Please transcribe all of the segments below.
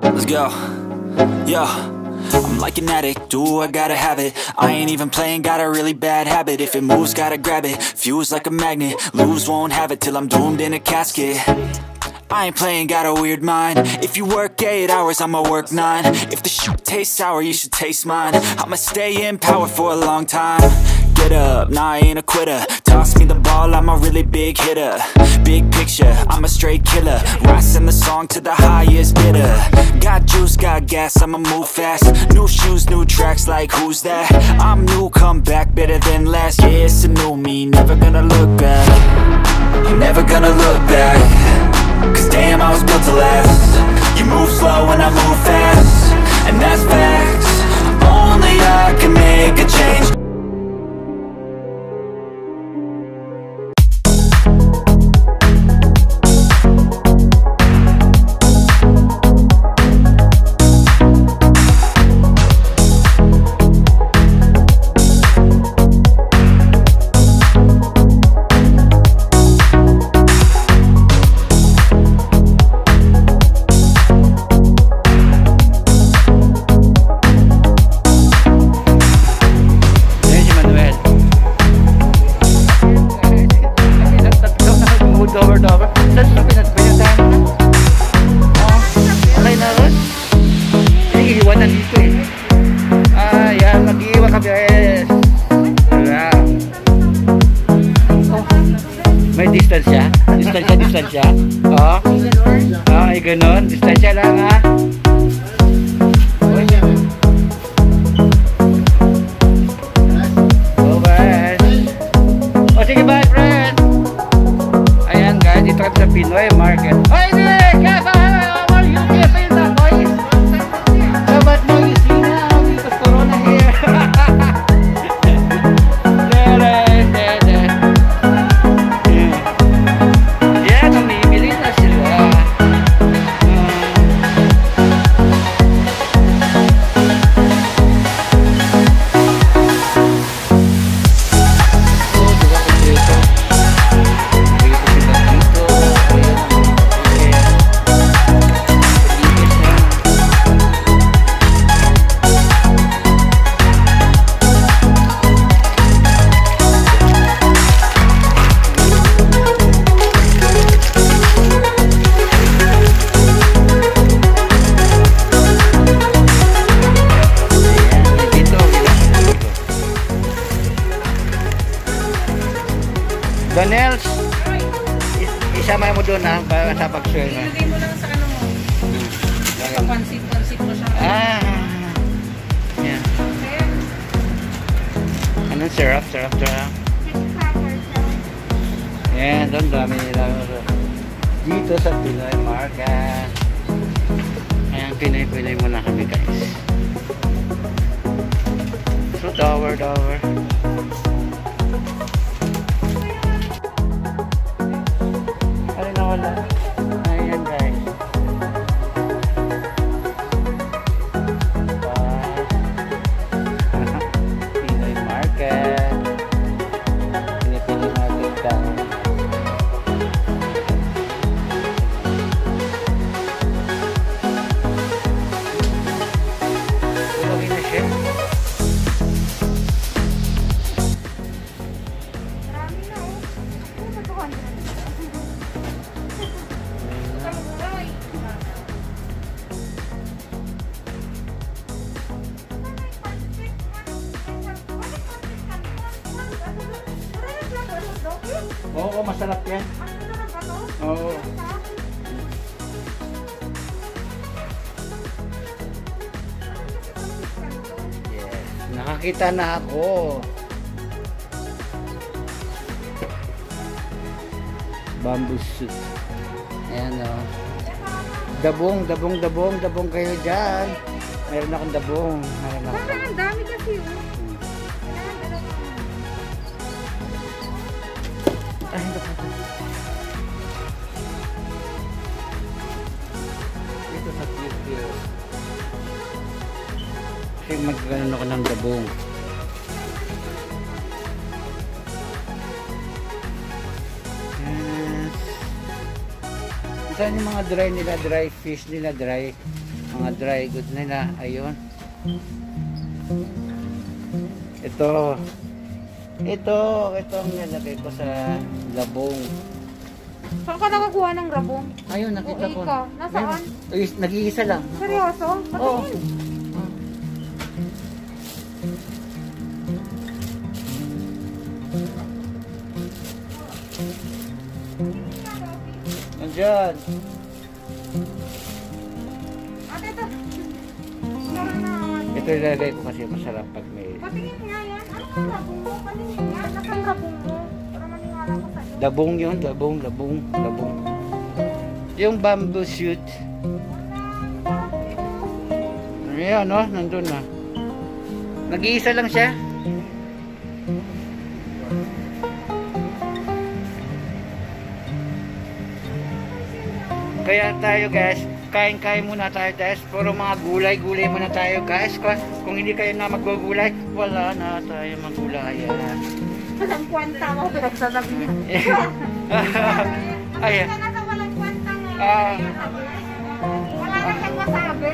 Let's go. Yo, I'm like an addict, do I gotta have it. I ain't even playing, got a really bad habit. If it moves, gotta grab it, fuse like a magnet. Lose, won't have it till I'm doomed in a casket. I ain't playing, got a weird mind. If you work 8 hours, I'ma work 9. If the shit tastes sour, you should taste mine. I'ma stay in power for a long time. Get up, nah, I ain't a quitter. Toss me the ball, I'm a really big hitter. Big picture, I'm a straight killer. Rising the song to the highest bidder. Got juice, got gas, I'ma move fast. New shoes, new tracks, like who's that? I'm new, come back, better than last. Yeah, it's a new me, never gonna look back. I'm never gonna look back. Cause damn, I was built to last. You move slow and I move fast, and that's facts. Only I can make a change. May distansya? Distansya? Oo. Ay, ganun. Distansya lang, ha? Oh, bye. O, sige, bye, friend. Ayan, guys. Dito kami sa Pinoy Market. Ay, hindi! Kaya how are you? Kaya sa'yo na, boys? Dapat mo yung sina. Because corona here. Donels, isama mo doon, ha, para sa pag-share na. Ilagay mo lang sa ano mo. Pansit mo siya. Yan. Anong syrup? Yan, doon dami nila. Dito sa Pinoy Market. Ayan, Pinoy muna kami, guys. So, tower. Wala. Ayan, guys. Pinoy Market. Pinipili natin tayo. Tulogin na siya. Marami na, oh. Ano ba 200? Oo, masarap yan. Oo. Yes, nakakita na ako. Bamboo shoot. Ayan, o. Dabong kayo dyan. Meron akong dabong. Ang dami kasi, oh. Kasi magkakaroon ako ng dabong. Yes. Saan yung mga dry nila, dry fish nila, dry, mga dry goods nila. Ayun. Ito ang nilagay ko sa labong. Saan ka nakakuha ng rabong? Ayun, nakita ko. Ikaw, nasaan? Ay, nag-iisa lang. Seryoso? Oo. Patingin. Nandyan. Ate, ito. Meron na. Ito ilalagay ko kasi masarap pag may Patingin nga yan. Ano ang rabong mo? Patingin nga. Nasaan rabong mo? Para maniwala ko sa'yo. labong yun, labong. Yung bamboo shoot. Ayan, no? Nandun na. Nag-iisa lang siya. Kaya tayo guys, kain-kain muna tayo guys. Puro mga gulay-gulay muna tayo guys. Kung hindi kayo na magugulay, wala na tayo magulayan. Walang kwenta mo. Pinagsasabi niya. Ayan. Ka na sa walang kwenta nga. Wala na kang masabi.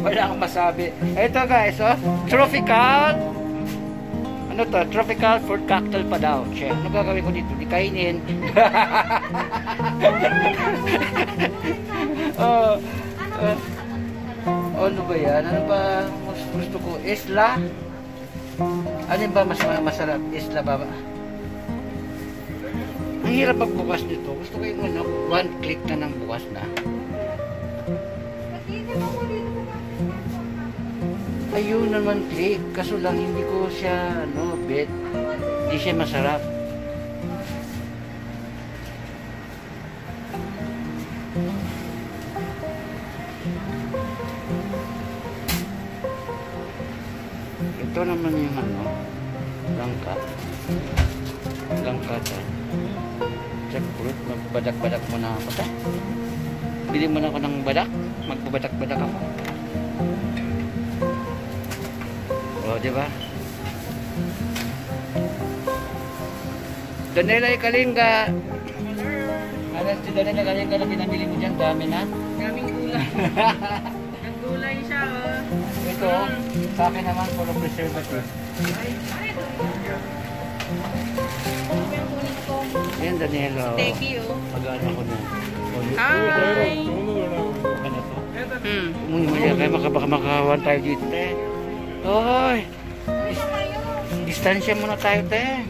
Wala akong masabi. Ito guys, oh, tropical. Ano to? Tropical fruit cocktail pa daw. Che, ano gagawin ko dito? Di kainin. Ano ba yan? Ano ba mas gusto ko? Isla? Ano ba mas masarap? Isla ba? Ang hirap magbukas nito. Gusto ko yung ano, one click na ng bukas na. Ayun naman click. Kaso lang hindi ko siya ano, bet. Hindi siya masarap. Ito naman yung ano, langka. Langka ta. Jackfruit, magbadak-badak muna ako ta. Bili muna ako ng badak. Magbabadak-badak ako. O, diba? Daniela Kalinga. Ano si Daniela Kalinga na pinamili mo dyan? Dami na? Daming gulay. Nag-gulay siya, oh. Ito, sa akin naman, puro preservative. Ayan, Daniela. Thank you. Mag-ano ko na. Hi! Ano to? Muna kayo, baka makahawan tayo dito, te. Oy! Distansya muna tayo, te.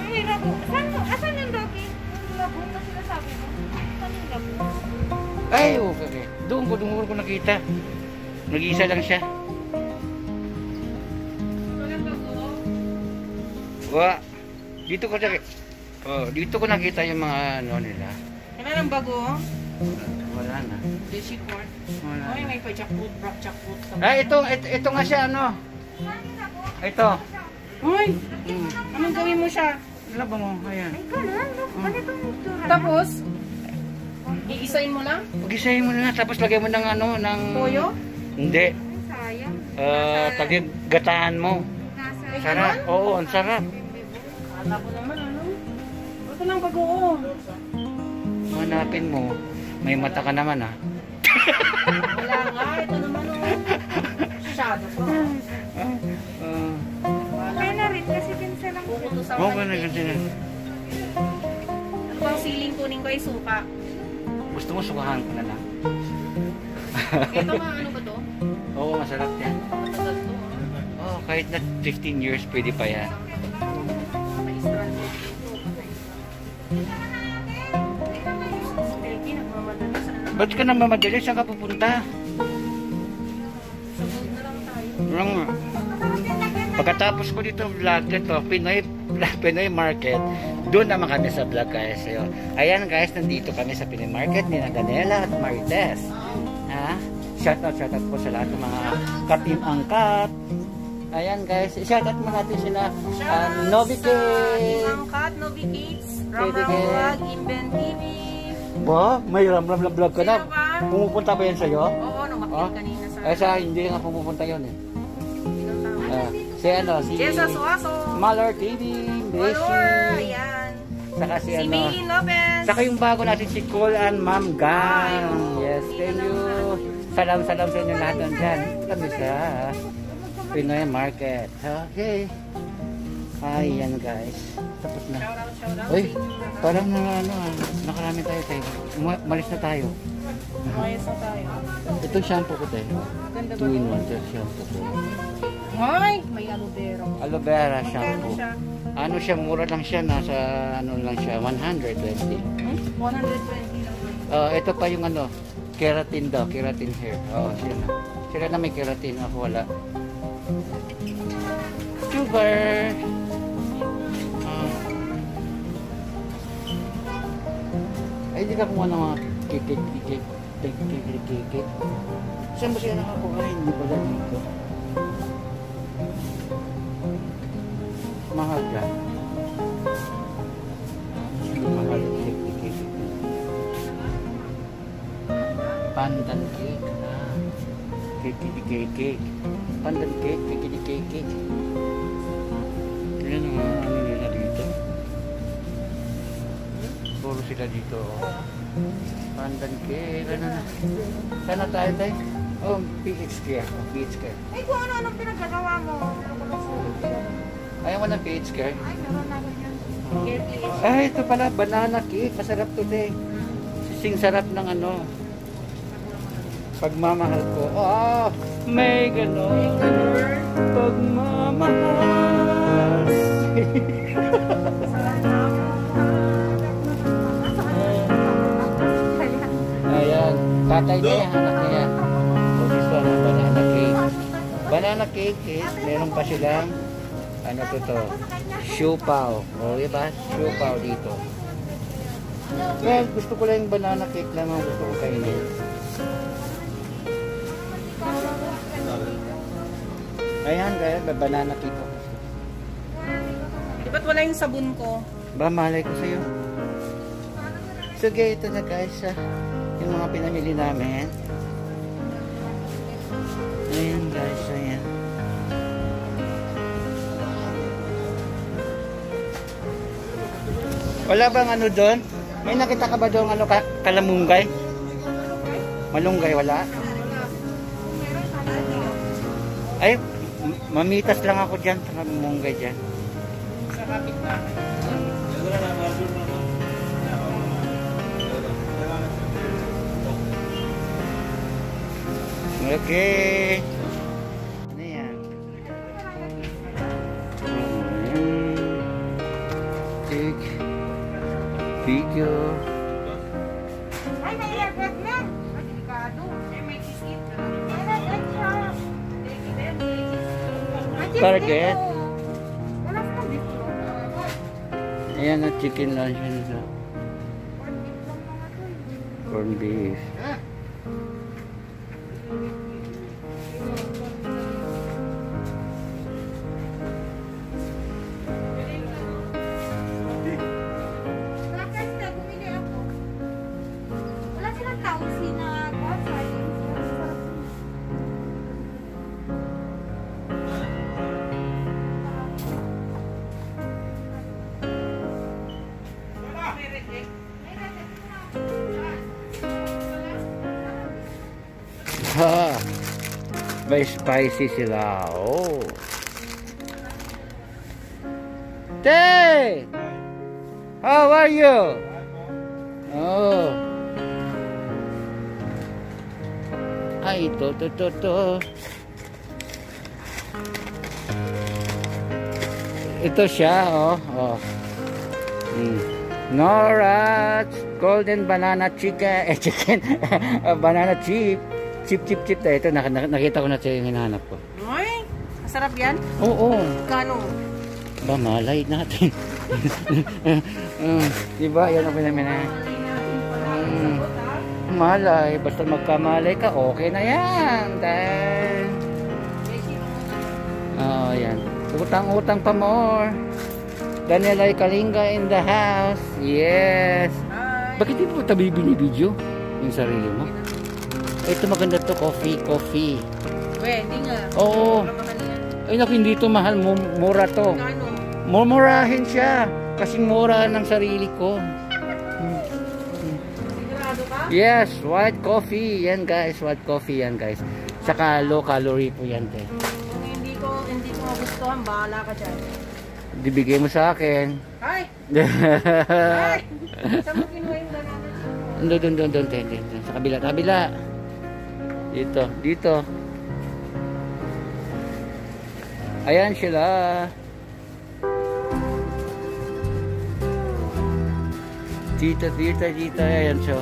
May rabong. Asan yung doggy? Yung rabong na sinasabi mo? Saan yung rabong? Ay, okay. Doon ko nakita. Nag-iisa lang siya. Walang bago. Wa. Dito ko nakita yung mga ano nila. Wala nang bago. Wala na. Desi corn. Wala Ay, na. may pa-jackfruit, jackfruit. Ay, ito nga siya ano. Ito. Hoy! Hmm. Anong gawin mo siya? Wala ba mo? Ayan. Ay, ganun. Ganitong itsura. Tapos, iisayin mo lang? Pag-isahin mo na, tapos lagay mo ng ano, ng... Toyo? Hindi. Sayang. Taggataan mo. Nasa... Sarap. Oo, ang sarap. Kala ko naman, ano? Ito lang bagoong. Hanapin mo. May mata ka naman, ah. Wala nga, ito naman, oh. Shadow pa. Kaya na rin, kasi din silang puto sa Oo, na ganyan na. Ano bang siling kunin ko ay suka? Gusto mo, sukahan ko na lang. Ito nga, ano ba to? Oo, masarap yan. Matagal to, Oo, kahit na 15 years, pwede pa yan. May strawberry ito. Steaky, nagmamadali. Saan naman? Ba't ka nang mamadali? Saan ka pupunta? Sa food na lang tayo. Wrong. Pagkatapos ko dito vlog ito, Pinoy Market, doon naman kami sa vlog guys. So, ayan guys, nandito kami sa Pinoy Market ni Daniela at Marites. Ha? Shout out po sa lahat ng mga ka-team angkat. Ayan guys, i-shoutout mo natin sila. Shoutout Novi sa Cake. Angkat, Novi Cakes, Pwede Ram kayo. Vlog, Imben TV. Ba, may ram-ram vlog ka na. Sino ba? Pumupunta ba yan sa'yo? Oo, Oh? kanina sa Ay sa hindi nga pumupunta yun eh. pinuntahan. Si ano, si Jessa Suaso. Malor TV, Valor, Beshi. ayan. Saka si Si ano. Maylin Lopez. Saka yung bago natin si Cole and Ma'am Gang. Yes, thank you. Salam sa inyo lahat nun dyan. Kami sa Pinoy Market. Okay. Ayan guys. Tapos na. Shoutout Uy, sa inyo lahat. parang nakarami tayo tayo. Malis na tayo. Mayos na tayo. Itong shampoo ko tayo. Ganda ba 2 in ito? 1 ito shampoo ko. Ay, may aloe vera. Aloe vera Magkano shampoo. siya? Ano siya, mura lang siya. Nasa ano lang siya, 120. 120 lang. Ito pa yung ano, keratin daw, keratin hair. Siya na. Sila na may keratin, ako wala. Sugar! Ay, di ka kumuha ng mga kikik. Saan ba siya nakakuha? Hindi pala dito. Mahal ka. Mahal kikik. Pandan cake na. Kikik. Pandan cake, kikik. Yan ang mga ano nila dito. Puro sila dito. Pandan cake. Ano na? Sana tayo tayo? Oh, PH care. PH care. Ay, kung ano-anong pinagkagawa mo. Ayaw mo ng PH care? Ay, meron na ganyan. Care PH. Ay, ito pala. Banana cake. Masarap to, te. Sing sarap ng ano. Pagmamahal ko. May ganon. Pagmamahal. Ayan. Tatay niya yan. Anak niya yan. So, this one, banana cake. Banana cake is, meron pa silang, ano to? Siupaw. O, diba? Siupaw dito. Well, gusto ko lang yung banana cake lang ang gusto ko kainin. Ayan, kaya banana cake ko. Di ba't wala yung sabon ko? Ba, malay ko sa'yo. Sige, ito na guys. Yung mga pinamili namin. Ayan guys, ayan. Wala bang ano doon? May nakita ka ba doon ano, kalamunggay? Malunggay, wala? Ay, mamitas lang ako dyan. Kalamunggay dyan. Sa kapit na. Okay. Ano yan? Take video. Ay, may airbags na. Ay, delikado. May cheese. May airbags siya. Target. Wala sa dito. Ayan na chicken lunch nila. Corn beef. Crackers na, bumili ako. Wala silang tausi na sardines. Ha! May spicy sila. Oh. Tay! How are you? Oh. Ay, to. Ito siya, oh. Nora's Golden Banana Chicken. Banana chip. Chip. Ito, nakita ko na siya yung hinahanap ko. Ay, masarap yan? Oo. Kano? Ba, malay natin. Diba, yan ang pinamina. Malay, basta magkamalay ka, okay na yan. Dahil, Oh, yan. Utang-utang pa more. Daniela Kalinga in the house. Yes. Bakit hindi mo tabi binibidyo yung sarili mo? Ito maganda to, coffee. Pwede nga. Oo. Ay naku, hindi to mahal. Mura to. Mumurahin siya. Kasing mura ng sarili ko. Sigurado ka? Yes, white coffee. Yan guys, white coffee yan guys. Saka low calorie po yan te. Kung hindi ko magustuhan, bahala ka dyan. Dibigay mo sa akin. Ay! Ay! Saan mo kinuha yung banana? Doon. Sa kabila. Dito. Ayan sila. Dito. Ayan siya.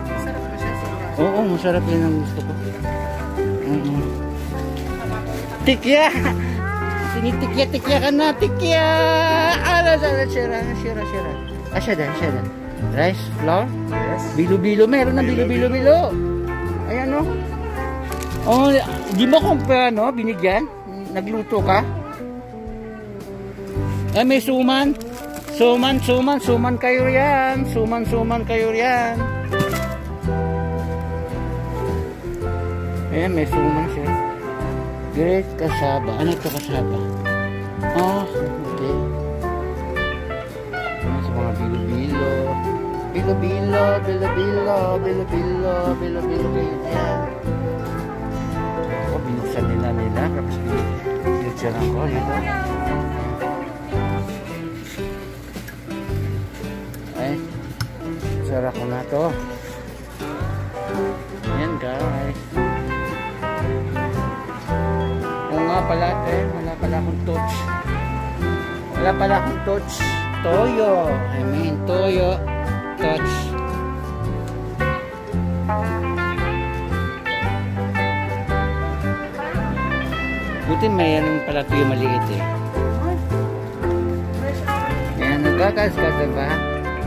Masarap ba siya siya? Oo, masarap yan ang gusto ko. Tikya! Tinitikya ka na, tikya! Sira. Siya da. Rice flour? Yes. Bilo-bilo. Meron na bilo-bilo. Ayan o. Oh, di mo kung binigyan? Nagluto ka? Ay, may suman. Suman kayo yan. Suman kayo yan. Ayan, may suman siya. Great kasaba. Ano ito kasaba? Oh, okay. Sa mga bilo-bilo. Ayan. Binuksan nila. Tapos binuksan ako dito. Ay, sarap ko na to. Ayan guys. Oo nga pala wala pala akong touch. Toyo. Toyo touch. Buti mayroon pala ito yung maliit eh. Ayan, nagkakas-kas diba?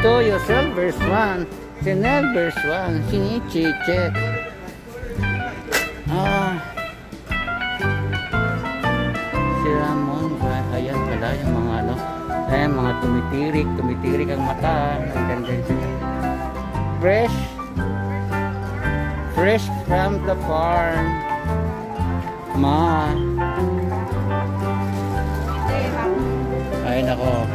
Toyo Silver Swan. Silver Swan. Sinichichek. Si Ramon. Ayan pala yung mga ayan, mga tumitirik ang mata. Ang ganda siya. Fresh from the farm. Ma. Ay nako.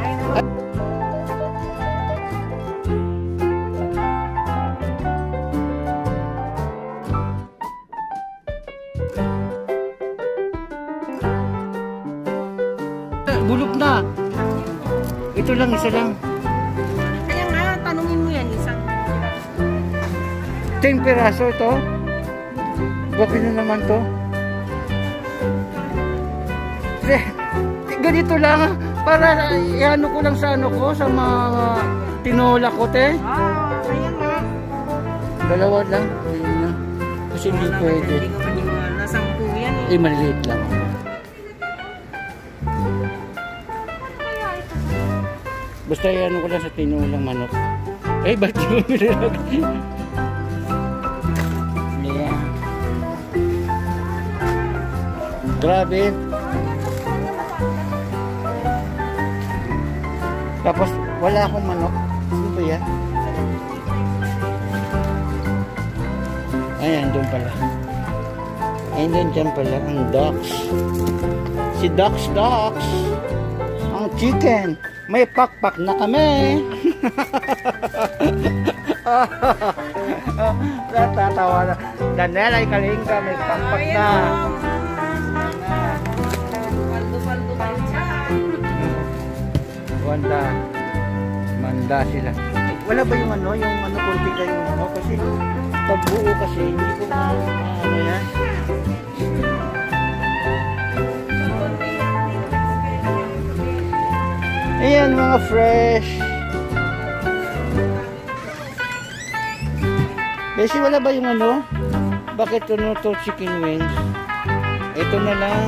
Bulok na. Ito lang, isa lang. Kaya nga, tanungin mo yan, isang 10 piraso ito. Bakit na naman to? Ganito lang. Para iano ko lang sa sa mga tinola ko te. kaya nga. Dalawa lang. Kasi hindi pwede. Hindi ko maniwala. 10 yan eh. Maliit lang. Basta iano ko lang sa tinolang manok. Ba't yung nilagay? Yeah. Grabe. Tapos wala akong manok. Sino ba yan? Ayan, doon pala. Ayan, dyan pala ang ducks. Si ducks. Ang chicken. May pakpak na kami. Natatawa na. Daniela Kalinga, may pakpak na. Paldo-paldo kayo dyan. Manda sila. Wala ba yung konti lang yung kasi pagbuo kasi hindi ko yan. Ayan mga fresh. Besi wala ba yung Bakit to chicken wings? Ito na lang.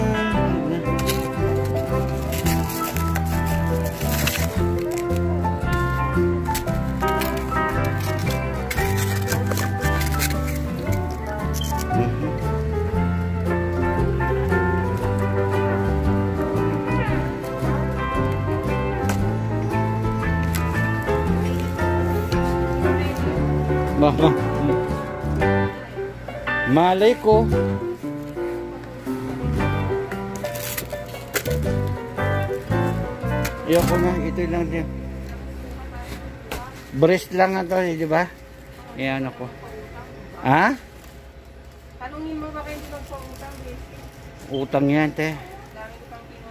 Mama. Malay ko. Ayoko na, ito lang din. Breast lang ito, di ba? Ayan ako. Ha? Tanungin mo ba kayo hindi magpautang, eh? Utang yan, te. Dami ko pang pino.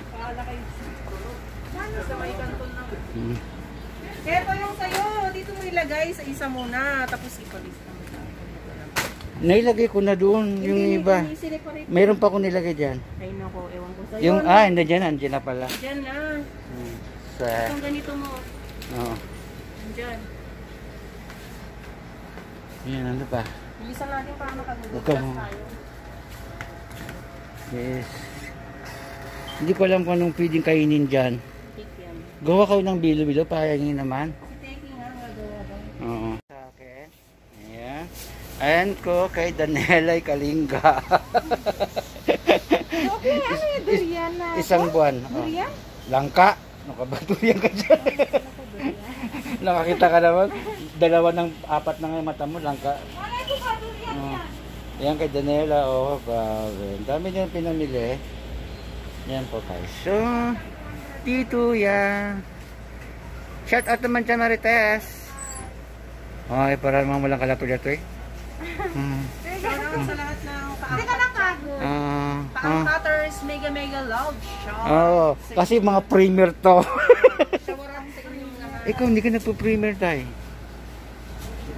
Paala kayo. Sa may kanton na. Kaya ito yung sayo. Dito mo ilagay sa isa muna. Tapos ipalis na mo. Nailagay ko na doon, yung iba. Mayroon pa akong nilagay dyan. Ay nako, ewan ko sa'yo. Yung, hindi dyan, andyan na pala. Diyan na. Sa, Itong ganito mo. oo. Diyan. Yan, ano pa? Bilisan natin para Huwag makagugas ka mo. tayo. Yes. Hindi ko alam kung anong pwedeng kainin dyan. Cake yan. Gawa kayo ng bilo-bilo, pahayangin naman. Si Teki nga, magawa ba? Oo. Sa akin. Ayan. Ayan ko kay Danelay Kalinga. Okay, ano yung durian na? Isang buwan. Oh. Durian? Langka. Nakabatuyan ka dyan. Nakakita ka naman. Dalawa ng apat na nga mata mo. Langka. Ano ito ba durian yan? Ayan kay Danela. Oh, grabe. Ang dami niyang pinamili. Yan po guys. So, dito yan. Shout out naman dyan Marites. Okay, para naman walang kalapit ito eh. Shoutout sa lahat ng Kaang-Cutters Mega Mega Love Shop. Oo, kasi mga premier to. Shawaran sa inyong lahat. Ikaw, hindi ka nagpo-premier tayo.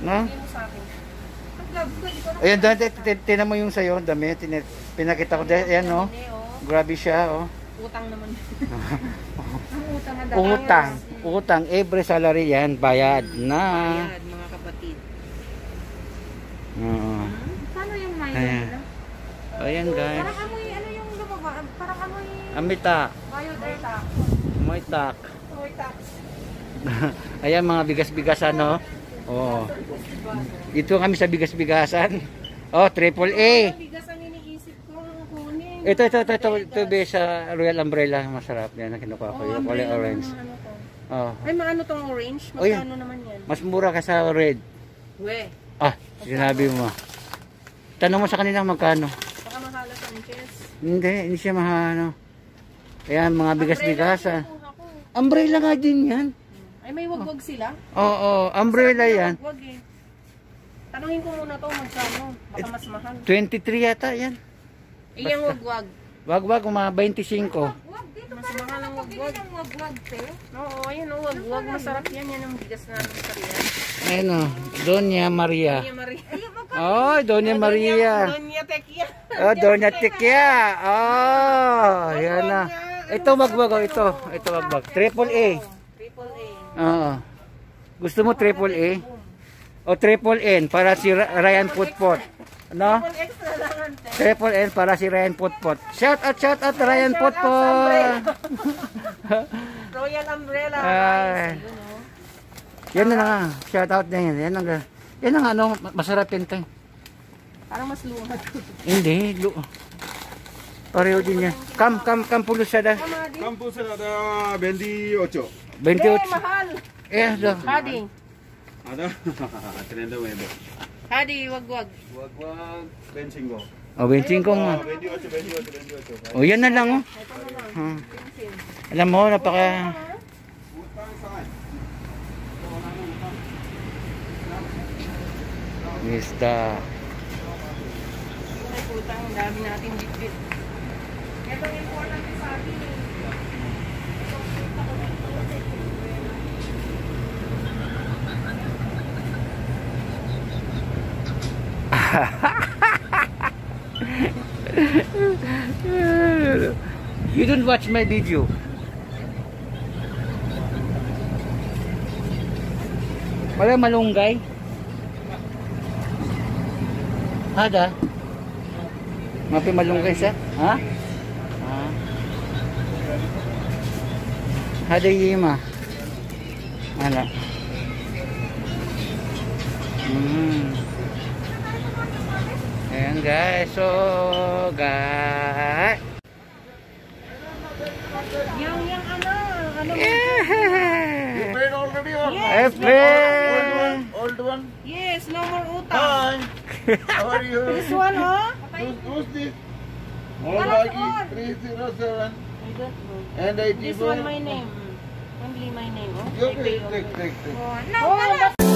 No? Hindi mo sa akin. Ang love ko, ikaw na. Ayan, dati, tinan mo yung sayo, dami. Pinakita ko dahil, ayan oh. Grabe siya, oh. Utang naman. Ang utang na dapat. Utang, every salary yan, bayad na. Bayad, mga kapatid. Oo. Paano yung mayo Ayan. nila? Ayan guys. Parang amoy, ano yung lumaba? Parang amoy Amita, biodata. moitak. Amoy tax. Ayan mga bigas-bigasan, no? Oo. Dito kami sa bigas-bigasan. Oh, triple A. Bigas ang iniisip kong kunin. Ito be sa Royal Umbrella, masarap yan, kinukuha ko yung kulay orange. Ano to? Oh. Ay, maano tong orange? Oh, yan. Magkano naman yan? Mas mura ka sa red. We, Ah, sinabi mo. Tanong mo sa kanila magkano. baka mahala Sanchez. Hindi siya mahano. Ayan, mga bigas-bigasan. Umbrella yung kuha ko. Umbrella nga din yan. Ay, may wagwag sila? Oo, umbrella yan. Wagwag eh. Tanungin ko muna to magkano. Baka mas mahal. 23 yata yan. Iyang wagwag. Wag-wag, mga 25. Wag, dito mas mahal ang wagwag. Wagwag, te. Oo, ayun o, wagwag. Masarap yan. Yan ang bigas na ng sariyan. Ayun o, Doña Maria. Doña Maria. Oh, Doña Maria. Doña Tequia. Oh, Doña Tequia. Oh, yan na. Ito wag-wag, oh, ito. Ito wag-wag. Triple A. Triple A. Oo. Gusto mo triple A? O triple N para si Ryan Putpot. No? Triple extra lang ante. Triple N para si Ryan Putpot. Shout out Ryan Putpot. Royal Umbrella. Ay. Ayun, oh. Yan na nga. Shout out na yan. Yan ang ano, masarap yan tayo. Parang mas lumad. Hindi. Pareho din yan. Kam pulusada. Campusada 28. 28. Mahal. Hadi. Ada 39. Hadi, wagwag. Wag 25. O, 25 nga. 28. O, yan na lang, oh. Alam mo, napaka... Mista. Ay, putang, ang dami natin bitbit. Ito ang important sa atin. You don't watch my video. Wala malunggay. Ada. Mapi malunggay siya? Ha? Ada yima. Ala. Ayan guys. So, guys. Yang ano? Yeah. Friend already or? Hey, friend. one? Yes, no more utang. Hi. How are you? This one, oh. Who's this? Wala Molagi on. 307 I don't know. and 84. This one, my name. Only my name, oh. Okay, take. Oh, no,